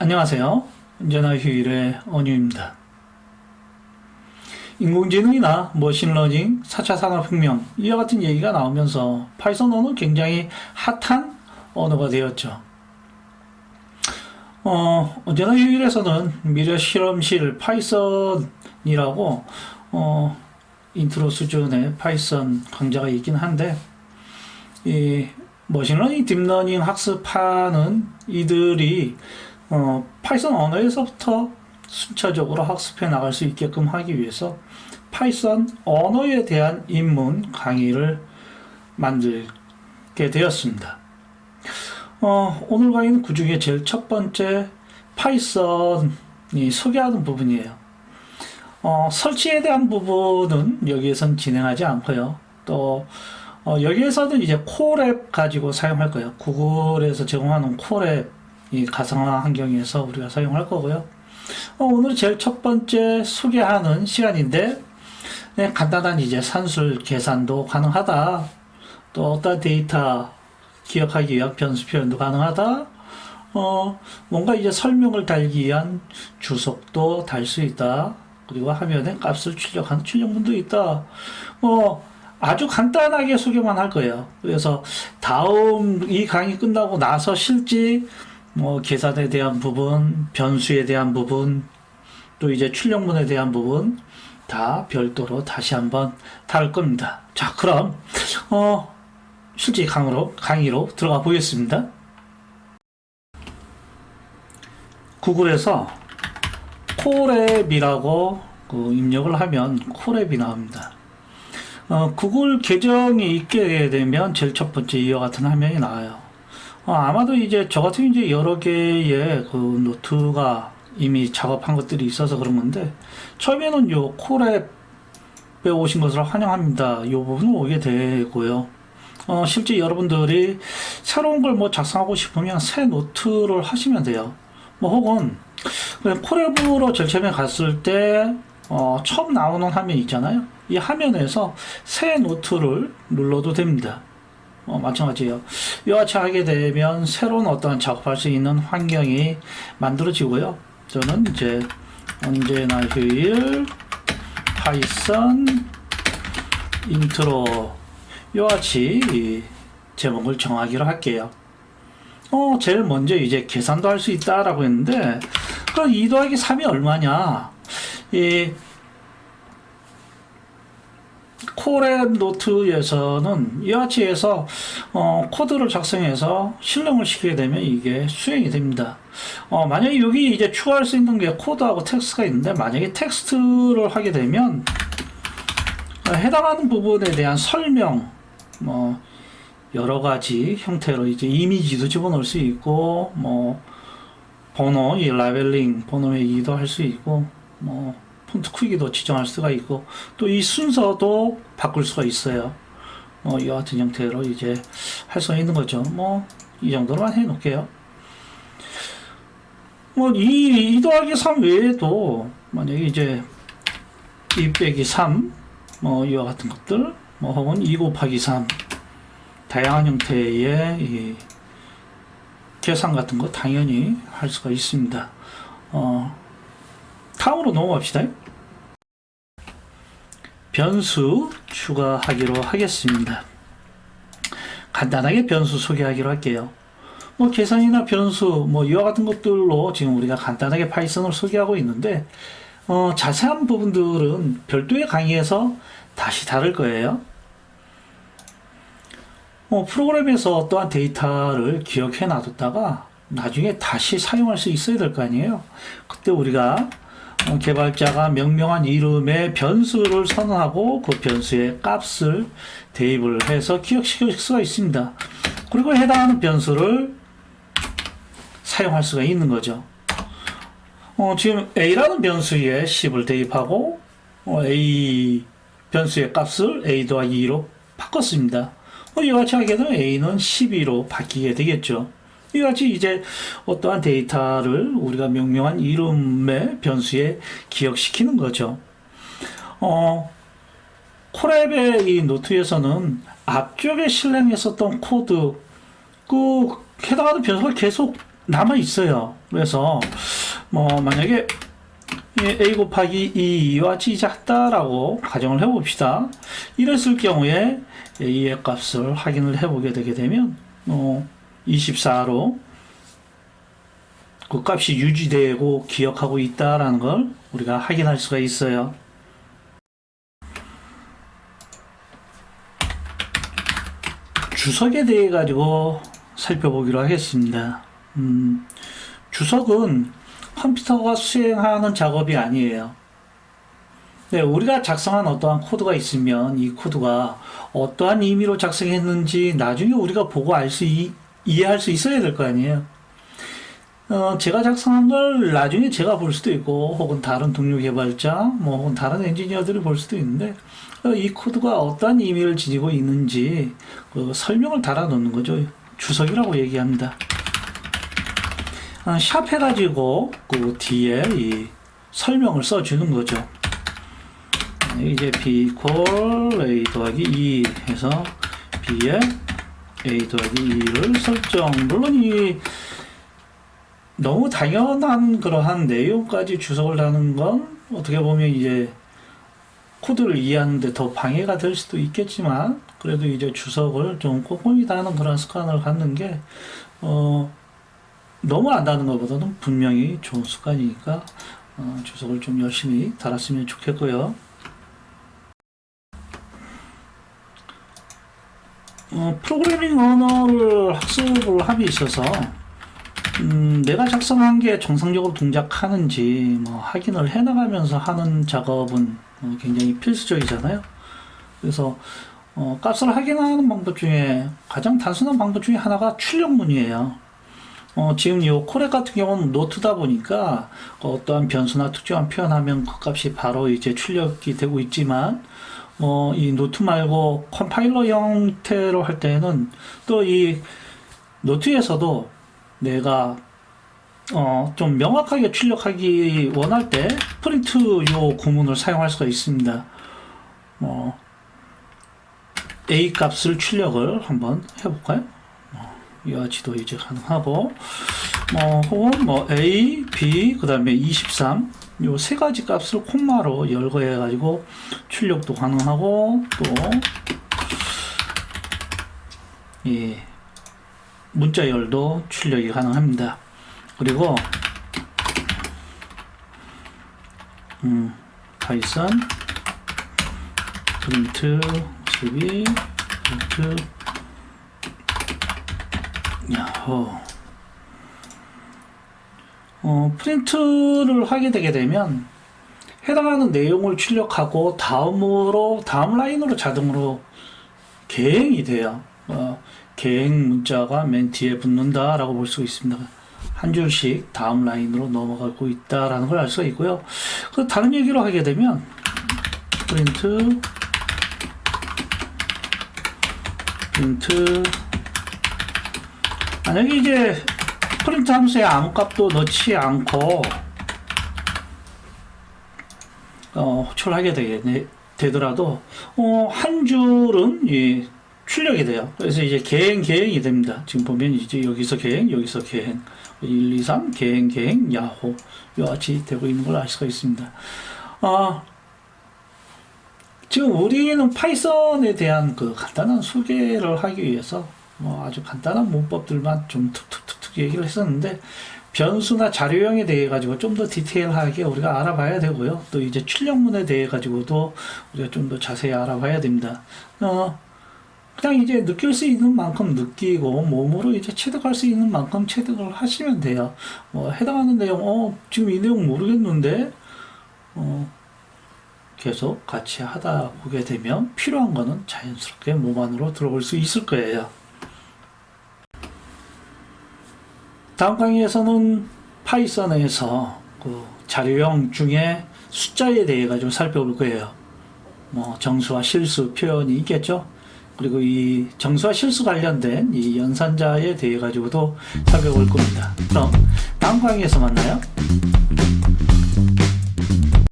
안녕하세요. 언제나 휴일의 언유입니다. 인공지능이나 머신러닝, 4차 산업혁명 이와 같은 얘기가 나오면서 파이썬 언어는 굉장히 핫한 언어가 되었죠. 언제나 휴일에서는 미래 실험실 파이썬이라고 인트로 수준의 파이썬 강좌가 있긴 한데, 이 머신러닝, 딥러닝 학습하는 이들이 파이썬 언어에서부터 순차적으로 학습해 나갈 수 있게끔 하기 위해서 파이썬 언어에 대한 입문 강의를 만들게 되었습니다. 오늘 강의는 그 중에 제일 첫 번째 파이썬이 소개하는 부분이에요. 설치에 대한 부분은 여기에선 진행하지 않고요. 또 여기에서는 이제 콜앱 가지고 사용할 거예요. 구글에서 제공하는 콜앱 이 가상화 환경에서 우리가 사용할 거고요. 오늘 제일 첫 번째 소개하는 시간인데, 네, 간단한 이제 산술 계산도 가능하다. 또 어떤 데이터 기억하기 위한 변수 표현도 가능하다. 뭔가 이제 설명을 달기 위한 주석도 달 수 있다. 그리고 화면에 값을 출력하는 출력문도 있다. 아주 간단하게 소개만 할 거예요. 그래서 다음 이 강의 끝나고 나서 실제 계산에 대한 부분, 변수에 대한 부분, 또 이제 출력문에 대한 부분 다 별도로 다시 한번 다룰 겁니다. 자, 그럼 실제 강의로 들어가 보겠습니다. 구글에서 콜앱이라고 입력을 하면 콜앱이 나옵니다. 구글 계정이 있게 되면 제일 첫 번째 이와 같은 화면이 나와요. 아마도 이제 저 같은 이제 여러 개의 그 노트가 이미 작업한 것들이 있어서 그런 건데, 처음에는 요 콜앱에 오신 것을 환영합니다. 요 부분을 오게 되고요. 실제 여러분들이 새로운 걸 작성하고 싶으면 새 노트를 하시면 돼요. 혹은 그냥 콜앱으로 제일 처음에 갔을 때 처음 나오는 화면 있잖아요. 이 화면에서 새 노트를 눌러도 됩니다. 마찬가지예요. 이와 같이 하게 되면 새로운 어떤 작업할 수 있는 환경이 만들어지고요. 저는 이제 언제나 휴일 파이썬 인트로 이와 같이 제목을 정하기로 할게요. 제일 먼저 이제 계산도 할 수 있다라고 했는데, 그럼 2 더하기 3이 얼마냐? 이 콜앱 노트에서는 이와 같이 해서 코드를 작성해서 실행을 시키게 되면 이게 수행이 됩니다. 만약에 여기 이제 추가할 수 있는 게 코드하고 텍스트가 있는데, 만약에 텍스트를 하게 되면 해당하는 부분에 대한 설명, 여러 가지 형태로 이제 이미지도 집어넣을 수 있고, 번호, 이 라벨링, 번호 매기도 할 수 있고, 폰트 크기도 지정할 수가 있고, 또 이 순서도 바꿀 수가 있어요. 이와 같은 형태로 이제 할 수가 있는 거죠. 이 정도로만 해 놓을게요. 2 더하기 3 외에도, 만약에 이제 2 빼기 3, 이와 같은 것들, 혹은 2 곱하기 3, 다양한 형태의 이 계산 같은 거 당연히 할 수가 있습니다. 다음으로 넘어갑시다. 변수 추가하기로 하겠습니다. 간단하게 변수 소개하기로 할게요. 계산이나 변수, 이와 같은 것들로 지금 우리가 간단하게 파이썬을 소개하고 있는데, 자세한 부분들은 별도의 강의에서 다시 다룰 거예요. 프로그램에서 어떠한 데이터를 기억해 놔뒀다가 나중에 다시 사용할 수 있어야 될 거 아니에요. 그때 우리가 개발자가 명명한 이름의 변수를 선언하고 그 변수의 값을 대입을 해서 기억시킬 수가 있습니다. 그리고 해당하는 변수를 사용할 수가 있는 거죠. 지금 a라는 변수에 10을 대입하고 a 변수의 값을 a 더하기 2로 바꿨습니다. 이와 같이 하게 되면 a는 12로 바뀌게 되겠죠. 이와 같이 이제 어떠한 데이터를 우리가 명명한 이름의 변수에 기억시키는 거죠. 콜앱의 이 노트에서는 앞쪽에 실행했었던 코드, 그 해당하는 변수가 계속 남아 있어요. 그래서 뭐 만약에 a 곱하기 2와 같다라고 가정을 해봅시다. 이랬을 경우에 a의 값을 확인을 해보게 되게 되면 24로 그 값이 유지되고 기억하고 있다라는 걸 우리가 확인할 수가 있어요. 주석에 대해 가지고 살펴보기로 하겠습니다. 주석은 컴퓨터가 수행하는 작업이 아니에요. 네, 우리가 작성한 어떠한 코드가 있으면 이 코드가 어떠한 의미로 작성했는지 나중에 우리가 보고 이해할 수 있어야 될 거 아니에요. 제가 작성한 걸 나중에 제가 볼 수도 있고, 혹은 다른 동료 개발자, 혹은 다른 엔지니어들이 볼 수도 있는데, 이 코드가 어떠한 의미를 지니고 있는지 그 설명을 달아 놓는 거죠. 주석이라고 얘기합니다. 샵 해가지고 그 뒤에 이 설명을 써주는 거죠. 이제 b equal a 더하기 2 해서 b에 a 더하기 2를 설정. 물론 이 너무 당연한 그러한 내용까지 주석을 다는 건 어떻게 보면 이제 코드를 이해하는데 더 방해가 될 수도 있겠지만, 그래도 이제 주석을 좀 꼼꼼히 다는 그런 습관을 갖는 게 너무 안 다는 것보다는 분명히 좋은 습관이니까 주석을 좀 열심히 달았으면 좋겠고요. 프로그래밍 언어를 학습을 함에 있어서 내가 작성한 게 정상적으로 동작하는지 확인을 해나가면서 하는 작업은 굉장히 필수적이잖아요. 그래서 값을 확인하는 방법 중에 가장 단순한 방법 중에 하나가 출력문이에요. 지금 이 코렉 같은 경우는 노트다 보니까 어떠한 변수나 특정한 표현하면 그 값이 바로 이제 출력이 되고 있지만, 이 노트 말고 컴파일러 형태로 할 때는 또 이 노트에서도 내가 좀 명확하게 출력하기 원할 때 프린트 요 구문을 사용할 수가 있습니다. A 값을 출력을 한번 해볼까요? 이와 같이도 이제 가능하고, 혹은 A, B, 그 다음에 23, 요 세 가지 값을 콤마로 열거해 가지고 출력도 가능하고, 또, 예, 문자열도 출력이 가능합니다. 그리고, 파이썬, 프린트, 12, 프린트, 야호. 프린트를 하게 되게 되면 해당하는 내용을 출력하고 다음 라인으로 자동으로 개행이 돼요. 개행 문자가 맨 뒤에 붙는다 라고 볼 수 있습니다. 한 줄씩 다음 라인으로 넘어가고 있다라는 걸 알 수가 있고요. 그 다른 얘기로 하게 되면 프린트 만약에 이제 프린트 함수에 아무 값도 넣지 않고 호출하게 되더라도 한 줄은 출력이 돼요. 그래서 이제 개행이 됩니다. 지금 보면 이제 여기서 개행 1, 2, 3 개행 야호 이와 같이 되고 있는 걸 알 수가 있습니다. 지금 우리는 파이썬에 대한 그 간단한 소개를 하기 위해서 아주 간단한 문법들만 좀 툭툭툭툭 얘기를 했었는데, 변수나 자료형에 대해 가지고 좀 더 디테일하게 우리가 알아봐야 되고요. 또 이제 출력문에 대해 가지고도 우리가 좀 더 자세히 알아봐야 됩니다. 그냥 이제 느낄 수 있는 만큼 느끼고 몸으로 이제 체득할 수 있는 만큼 체득을 하시면 돼요. 해당하는 내용 지금 이 내용 모르겠는데 계속 같이 하다 보게 되면 필요한 거는 자연스럽게 몸 안으로 들어올 수 있을 거예요. 다음 강의에서는 파이썬에서 그 자료형 중에 숫자에 대해 가지고 살펴볼 거예요. 정수와 실수 표현이 있겠죠. 그리고 이 정수와 실수 관련된 이 연산자에 대해 가지고도 살펴볼 겁니다. 그럼 다음 강의에서 만나요.